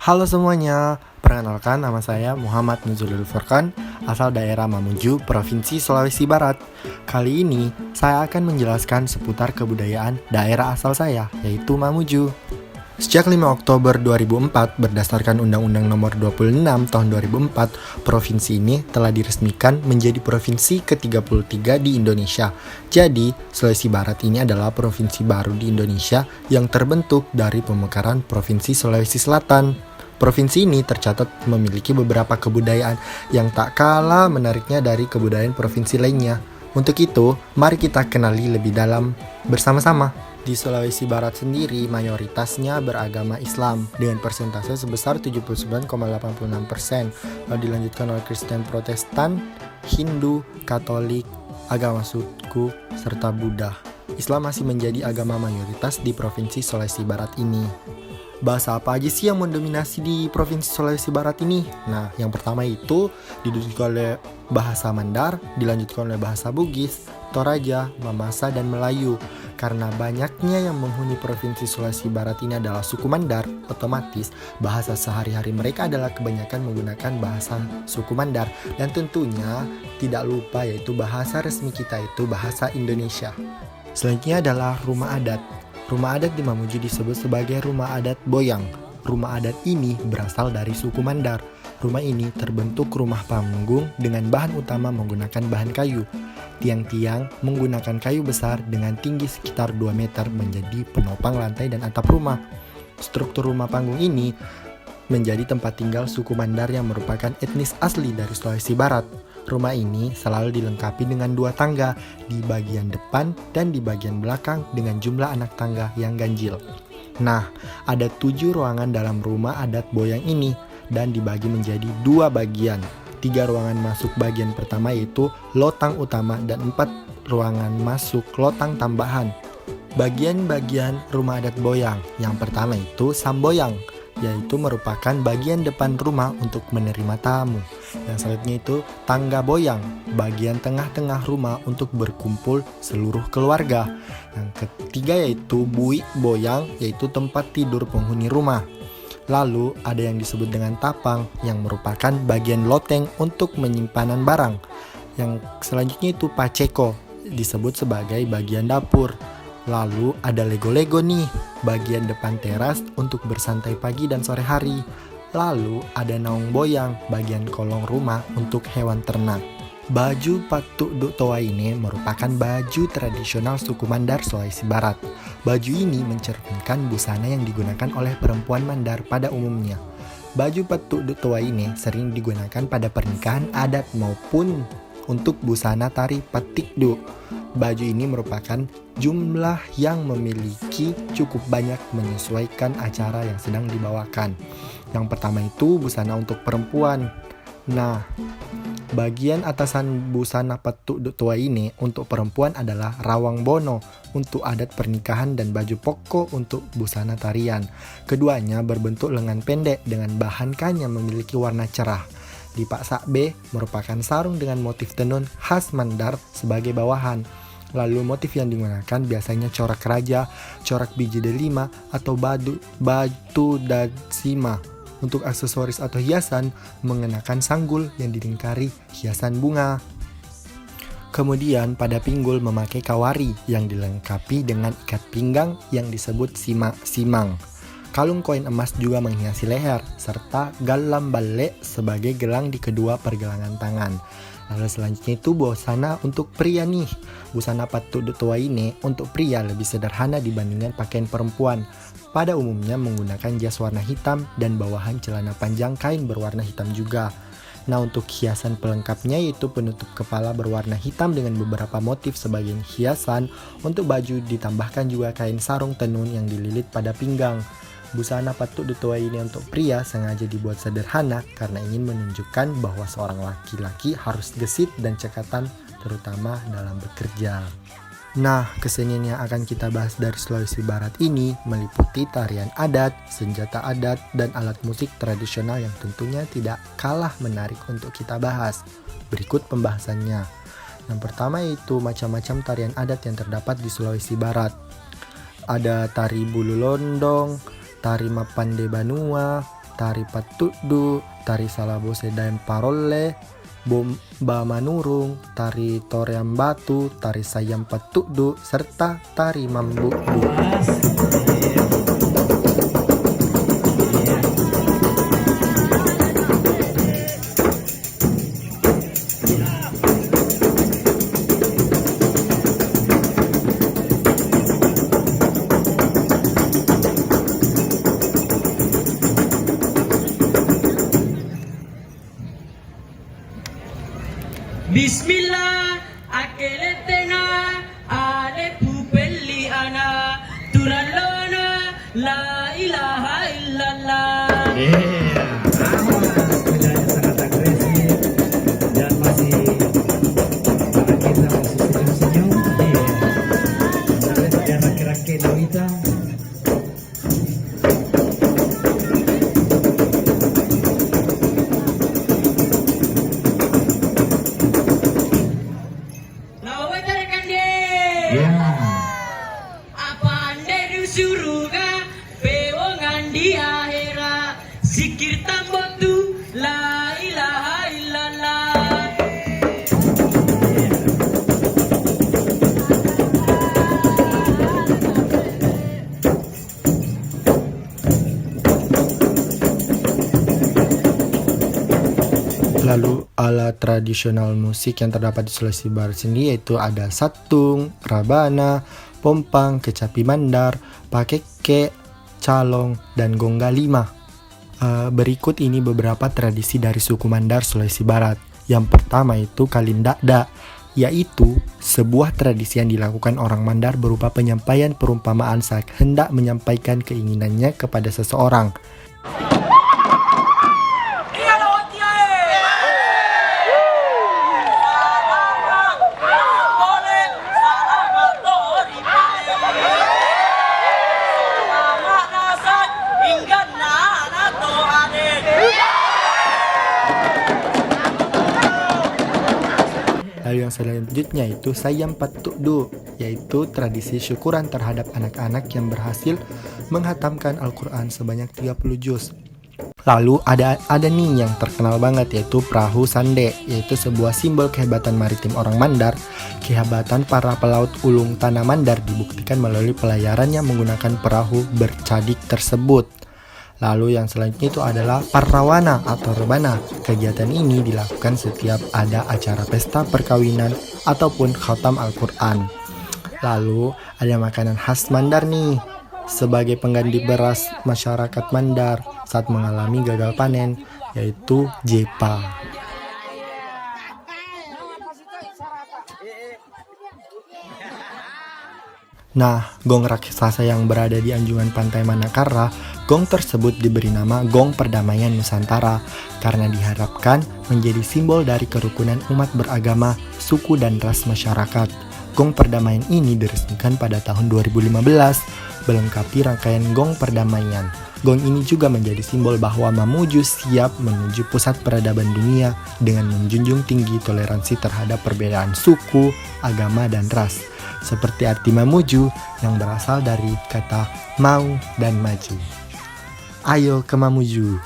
Halo semuanya, perkenalkan nama saya Muhammad Nuzulul Furqan, asal daerah Mamuju, Provinsi Sulawesi Barat. Kali ini saya akan menjelaskan seputar kebudayaan daerah asal saya, yaitu Mamuju. Sejak 5 Oktober 2004, berdasarkan Undang-Undang Nomor 26 Tahun 2004, provinsi ini telah diresmikan menjadi provinsi ke-33 di Indonesia. Jadi, Sulawesi Barat ini adalah provinsi baru di Indonesia yang terbentuk dari pemekaran Provinsi Sulawesi Selatan. Provinsi ini tercatat memiliki beberapa kebudayaan yang tak kalah menariknya dari kebudayaan provinsi lainnya. Untuk itu, mari kita kenali lebih dalam bersama-sama. Di Sulawesi Barat sendiri, mayoritasnya beragama Islam dengan persentase sebesar 79,86%, lalu dilanjutkan oleh Kristen Protestan, Hindu, Katolik, agama suku, serta Buddha. Islam masih menjadi agama mayoritas di Provinsi Sulawesi Barat ini. Bahasa apa aja sih yang mendominasi di Provinsi Sulawesi Barat ini? Nah, yang pertama itu diduduki oleh bahasa Mandar, dilanjutkan oleh bahasa Bugis, Toraja, Mamasa, dan Melayu. Karena banyaknya yang menghuni Provinsi Sulawesi Barat ini adalah suku Mandar, otomatis bahasa sehari-hari mereka adalah kebanyakan menggunakan bahasa suku Mandar. Dan tentunya tidak lupa yaitu bahasa resmi kita itu bahasa Indonesia. Selanjutnya adalah rumah adat. Rumah adat di Mamuju disebut sebagai rumah adat Boyang. Rumah adat ini berasal dari suku Mandar. Rumah ini terbentuk rumah panggung dengan bahan utama menggunakan bahan kayu. Tiang-tiang menggunakan kayu besar dengan tinggi sekitar 2 meter menjadi penopang lantai dan atap rumah. Struktur rumah panggung ini menjadi tempat tinggal suku Mandar yang merupakan etnis asli dari Sulawesi Barat. Rumah ini selalu dilengkapi dengan 2 tangga di bagian depan dan di bagian belakang dengan jumlah anak tangga yang ganjil. Nah, ada 7 ruangan dalam rumah adat Boyang ini dan dibagi menjadi 2 bagian. 3 ruangan masuk bagian pertama yaitu lotang utama dan 4 ruangan masuk lotang tambahan. Bagian-bagian rumah adat Boyang, yang pertama itu Samboyang, yaitu merupakan bagian depan rumah untuk menerima tamu. Yang selanjutnya itu tangga boyang, bagian tengah-tengah rumah untuk berkumpul seluruh keluarga. Yang ketiga yaitu buik boyang, yaitu tempat tidur penghuni rumah. Lalu ada yang disebut dengan tapang, yang merupakan bagian loteng untuk penyimpanan barang. Yang selanjutnya itu paceko, disebut sebagai bagian dapur. Lalu ada lego-lego nih, bagian depan teras untuk bersantai pagi dan sore hari. Lalu ada naung boyang, bagian kolong rumah untuk hewan ternak. Baju patuk duk toa ini merupakan baju tradisional suku Mandar Sulawesi Barat. Baju ini mencerminkan busana yang digunakan oleh perempuan Mandar pada umumnya. Baju patuk duk toa ini sering digunakan pada pernikahan adat maupun untuk busana tari patikdu. Baju ini merupakan jumlah yang memiliki cukup banyak menyesuaikan acara yang sedang dibawakan. Yang pertama itu busana untuk perempuan. Nah, bagian atasan busana patuk duk tua ini untuk perempuan adalah rawang bono untuk adat pernikahan dan baju pokok untuk busana tarian. Keduanya berbentuk lengan pendek dengan bahan kain yang memiliki warna cerah. Di Paksak B merupakan sarung dengan motif tenun khas Mandar sebagai bawahan. Lalu motif yang digunakan biasanya corak raja, corak biji delima, atau batu dadsima. Untuk aksesoris atau hiasan mengenakan sanggul yang dilingkari hiasan bunga. Kemudian pada pinggul memakai kawari yang dilengkapi dengan ikat pinggang yang disebut simang. Kalung koin emas juga menghiasi leher, serta galam balek sebagai gelang di kedua pergelangan tangan. Lalu selanjutnya itu busana untuk pria nih. Busana patuk duk toa ini untuk pria lebih sederhana dibandingkan pakaian perempuan. Pada umumnya menggunakan jas warna hitam dan bawahan celana panjang kain berwarna hitam juga. Nah, untuk hiasan pelengkapnya yaitu penutup kepala berwarna hitam dengan beberapa motif sebagai hiasan. Untuk baju ditambahkan juga kain sarung tenun yang dililit pada pinggang. Busana patuk duk toa ini untuk pria sengaja dibuat sederhana karena ingin menunjukkan bahwa seorang laki-laki harus gesit dan cekatan terutama dalam bekerja. Nah, kesenian yang akan kita bahas dari Sulawesi Barat ini meliputi tarian adat, senjata adat, dan alat musik tradisional yang tentunya tidak kalah menarik untuk kita bahas. Berikut pembahasannya. Yang pertama itu macam-macam tarian adat yang terdapat di Sulawesi Barat. Ada tari bulu londong, tari Mapande Banua, tari Patudu, tari Salabose dan Parole, Bomba Manurung, tari Toream Batu, tari Sayam Patudu, serta tari Mambudu. Bismillah, akeletena, ale pupelli ana, turalona, la ilaha illallah. Penyanyi sangat agresif dan masih para kita masih senyum-senyum. Menarik dan laki-laki Dawita. Apa anda disuruh pewongan di akhirat, sikir tambotu, la ilaha illallah. Lalu alat tradisional musik yang terdapat di Sulawesi Barat sendiri yaitu ada satung, rabana, pompang, kecapi mandar, pakeke, calong, dan gongga lima. Berikut ini beberapa tradisi dari suku Mandar Sulawesi Barat. Yang pertama itu kalindakda, yaitu sebuah tradisi yang dilakukan orang Mandar berupa penyampaian perumpamaan saat hendak menyampaikan keinginannya kepada seseorang. Lalu yang selanjutnya itu Sayam Patudu, yaitu tradisi syukuran terhadap anak-anak yang berhasil menghatamkan Al-Quran sebanyak 30 juz. Lalu ada nih yang terkenal banget yaitu Perahu Sande, yaitu sebuah simbol kehebatan maritim orang Mandar. Kehebatan para pelaut ulung tanah Mandar dibuktikan melalui pelayarannya menggunakan perahu bercadik tersebut. Lalu yang selanjutnya itu adalah Parrawana atau rebana. Kegiatan ini dilakukan setiap ada acara pesta perkawinan ataupun khatam Al-Quran. Lalu ada makanan khas Mandar nih, sebagai pengganti beras masyarakat Mandar saat mengalami gagal panen, yaitu jepa. Nah, gong raksasa yang berada di anjungan pantai Manakara, gong tersebut diberi nama Gong Perdamaian Nusantara karena diharapkan menjadi simbol dari kerukunan umat beragama, suku, dan ras masyarakat. Gong Perdamaian ini diresmikan pada tahun 2015, melengkapi rangkaian Gong Perdamaian. Gong ini juga menjadi simbol bahwa Mamuju siap menuju pusat peradaban dunia dengan menjunjung tinggi toleransi terhadap perbedaan suku, agama, dan ras. Seperti arti Mamuju yang berasal dari kata mau dan maju. Ayo ke Mamuju.